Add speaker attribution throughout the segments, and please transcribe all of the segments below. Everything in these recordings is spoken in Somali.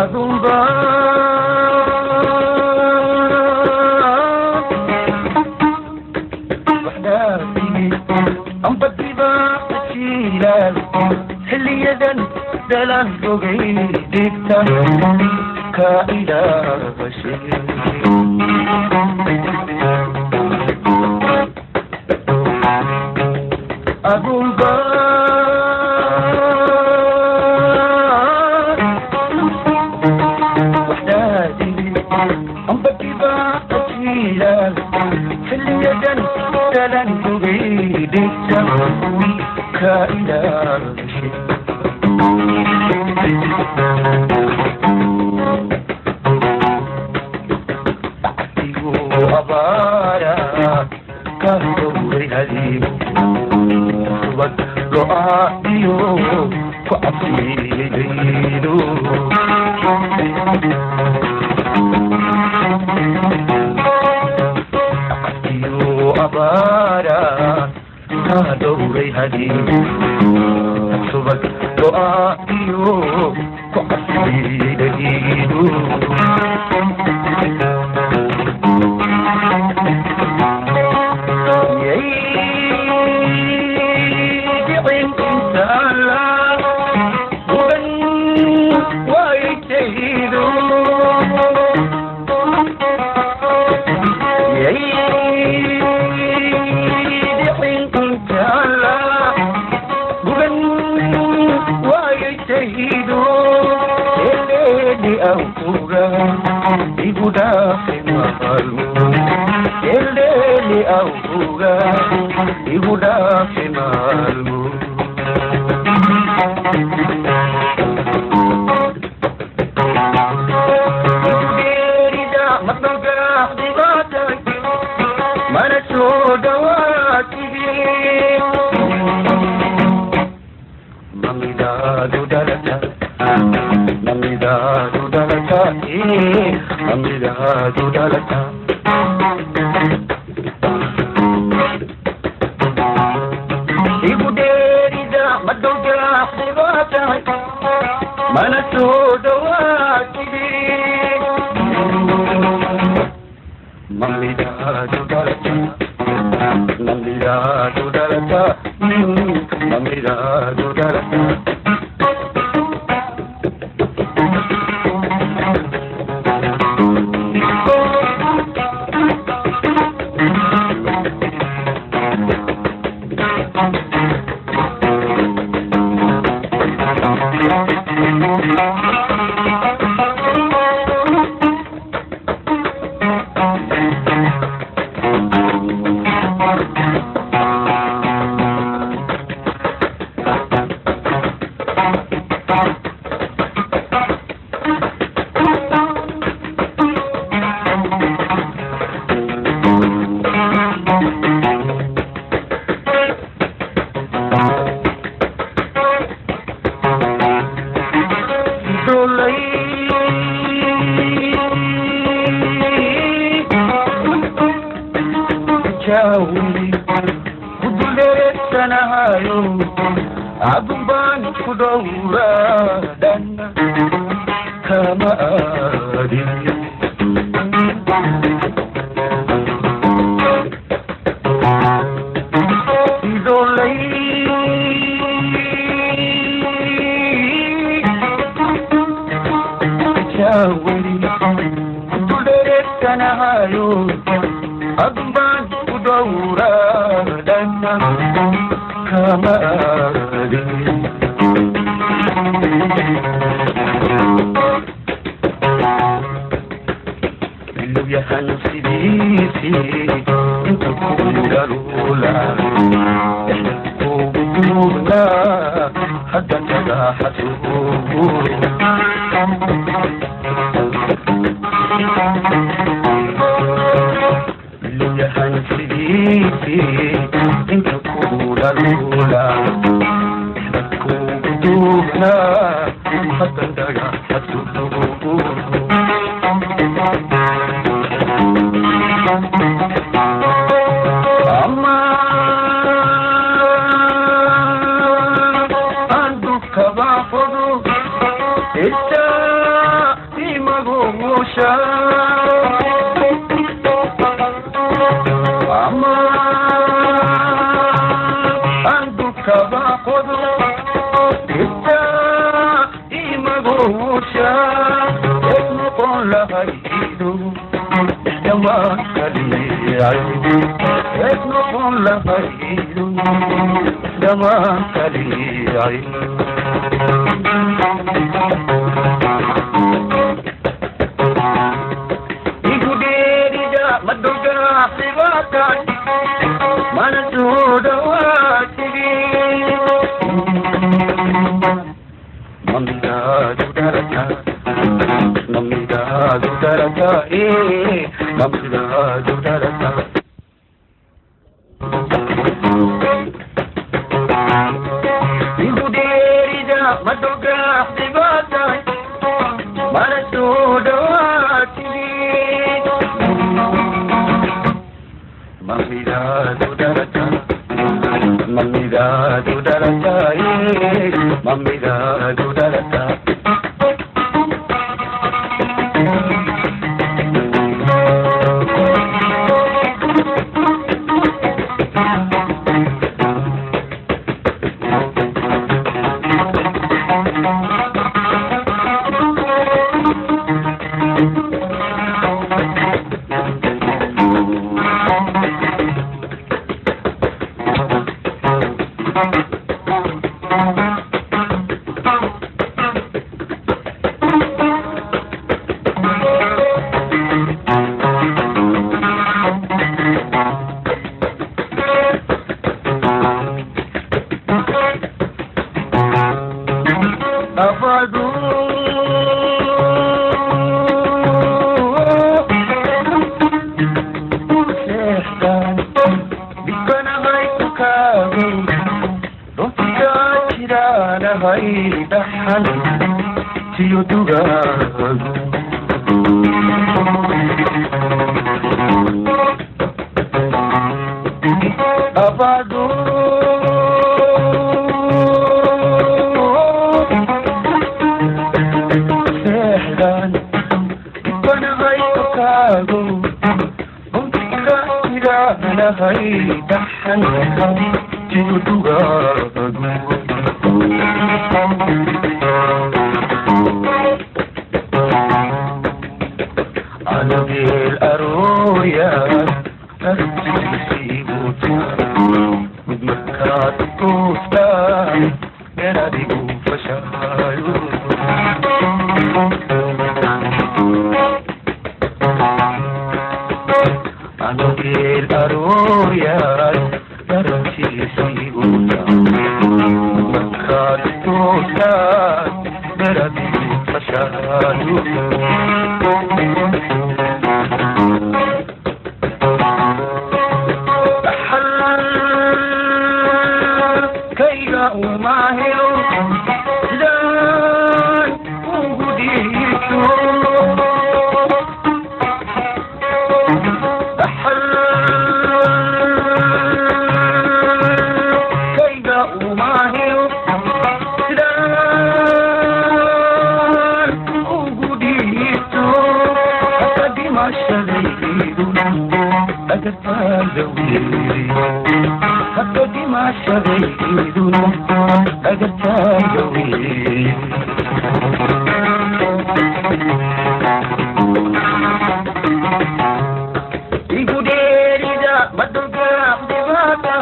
Speaker 1: adumba وحداتي أم بديبا تشيلال اللي يدن دلان فوقي ديكتا كائلا بشير adumba في اليدن دلن تريد كائلا أعطيه أبارا كهدوري هديه أصوات رؤاتيه فأصيله أبارا كهدوري هديه أصوات رؤاتيه فأصيله ibu dapat malu, eleni auga, ibu dapat malu. Diri dah matangga di mata, mana sodawati. Mamida dudalata. Mamida dudalata, Mamida dudalata. Ibu derida madoga khibata, mana sodawati. Mamida dudalata, Mamida dudalata, Mamida dudalata. Aguban kudura dan kama adil idolai jawari kudure tanahayo aguban kudura dan kama يا هنسيبيتي انت كل الاولى احنا قلوبنا حتى تلاحظوا يا هنسيبيتي انت كل الاولى احنا قلوبنا حتى تلاحظوا Ita imagungusha Ama Anduka bakodo Ita imagungusha Ekno kon lahaidu Dama kaliyai Ekno kon lahaidu Dama kaliyai Iguderiga maduga sivakan Manasudawatiri Mamida dudarata Mamida dudarata Mamida dudarata Iguderiga maduga sivakan Manasudawatiri Mamida dudarata Mamida dudarata Mamida dudarata Abadu Sehkan Bikana hai tukagu Dotika kirana hai dahan Tiyo tugagu Abadu Sehkan Bikana hai tukagu Dotika kirana hai dahan Tiyo tugagu Anagil aroya Arjisi buta Magmakat kusta Mera digu fashalu Anagil aroya Arjisi buta Magmakat kusta Mera digu fashalu Umahiro dan ugudito kaiga umahiro dan ugudito akadimashaleidu agatagawiri akadimashaleidu agatagawiri Iguderiga maduga divata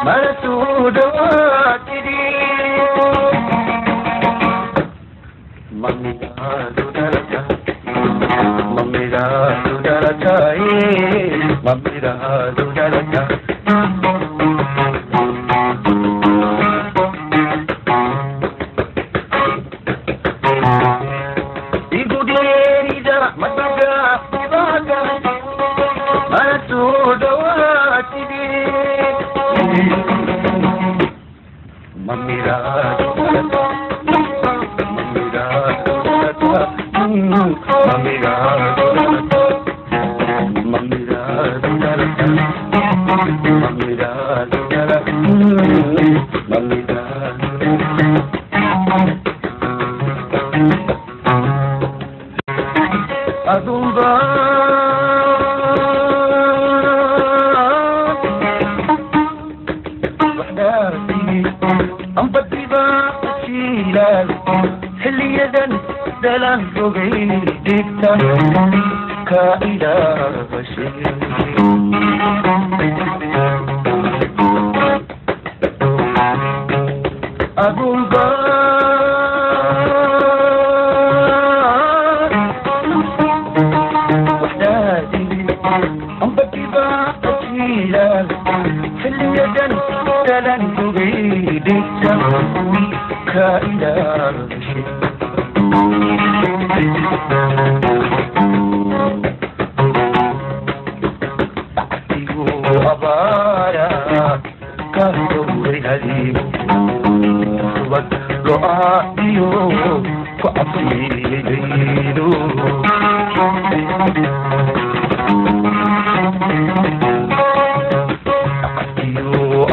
Speaker 1: Marasudawatiri Mamida dudarata Mamida dudarata Mamida dudarata Iguderiga maduga divata Marasudawatiri Mamida dudarata Mamida dudarata Mamida dudarata Mamida dudarata Mamida dudarata Mamida dudarata adumba وحداتي أنبديبا تشيلال حلية دلان فوقي ديكتا كائلا بشير أدوبا وحداتي أنبديبا تشيلال حلية دلان فوقي ديكتا كائلا بشير أبارا كهدوري هديم صوت رؤاتيو كعبي ليلو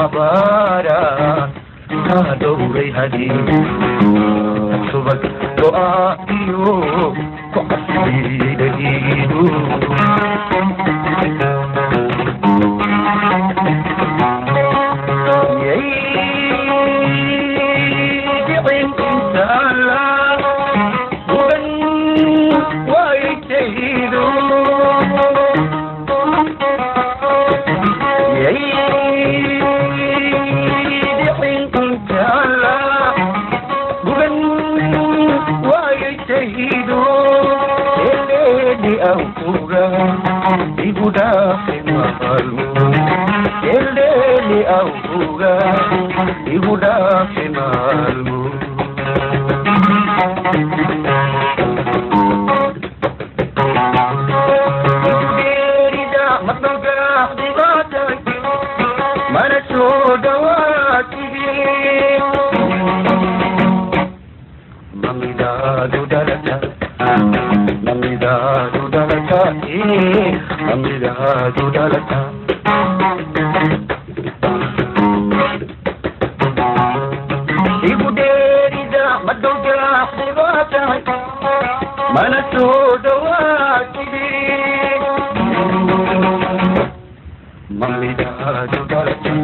Speaker 1: أبارا كهدوري هديم صوت رؤاتيو كعبي ليلو Ibu dapat malu, elele auga, ibu dapat malu. Diri dah matangga di badan, mana sodawati. Mamida dudalata. Mamida dudalata, Mamida dudalata. Ibu derida madoga khibata, mana sodawati. Mamida dudalata,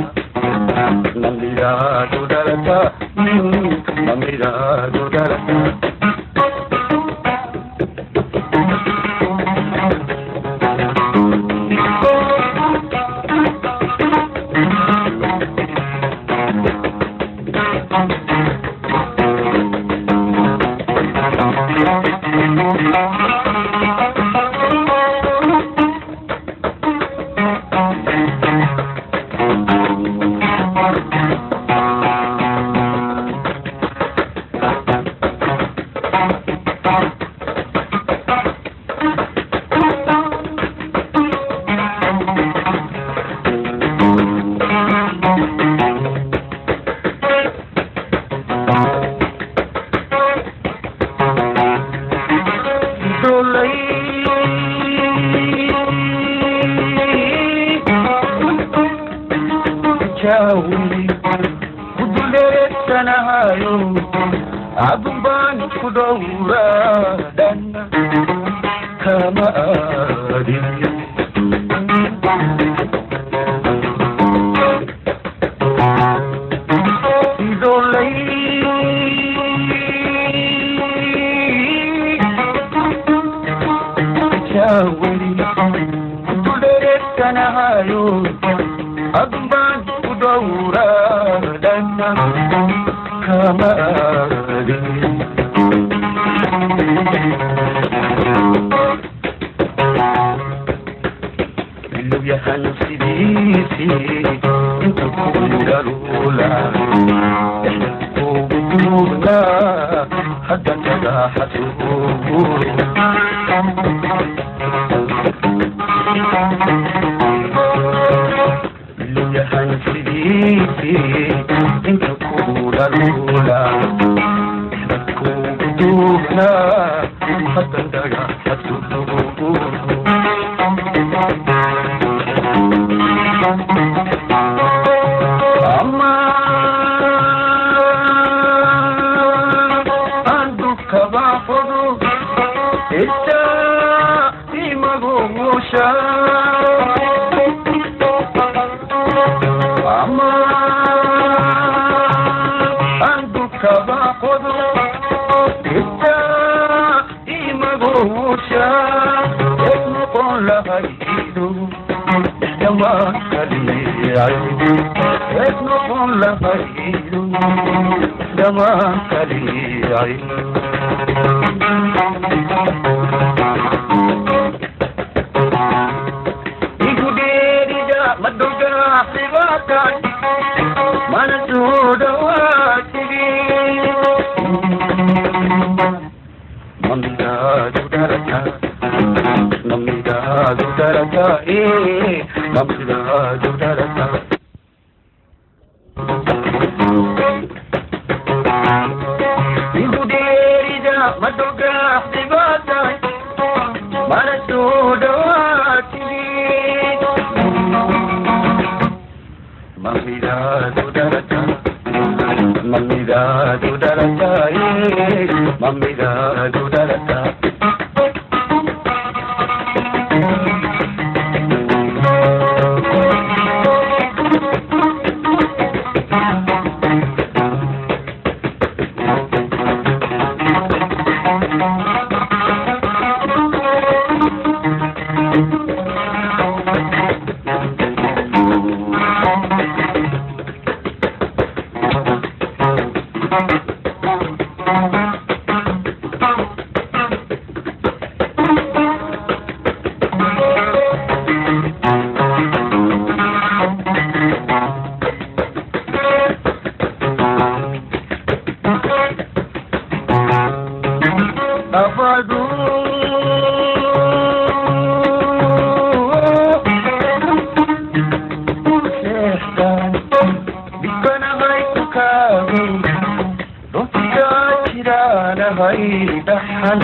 Speaker 1: Mamida dudalata, Mamida dudalata. Abuban kudura dan kama adil idolai jawari kudure kanahayo abuban kudura dan kama Lu ya hansi disi untuk kuda lula kubuna hadan jaga hatu Lu ya hansi disi untuk kuda lula kubuna hadan jaga hatu Amma andu kaba فضو إتا إمغوشا أما عندك باخذ إتا إمغوشا يطلق لها يدو دماء كاليعيد يطلق لها يدو دماء كاليعيد مدوغا سواكا منسود واتري ممداد درجا ممداد درجا ممداد درجا يهوديريدا مدوغا سواكا منسود واتري Mamidadu daraja, mamidadu daraja, mamidadu daraja. Abadu Sehtan Bikana hai tukaru Dosta kirana hai dahan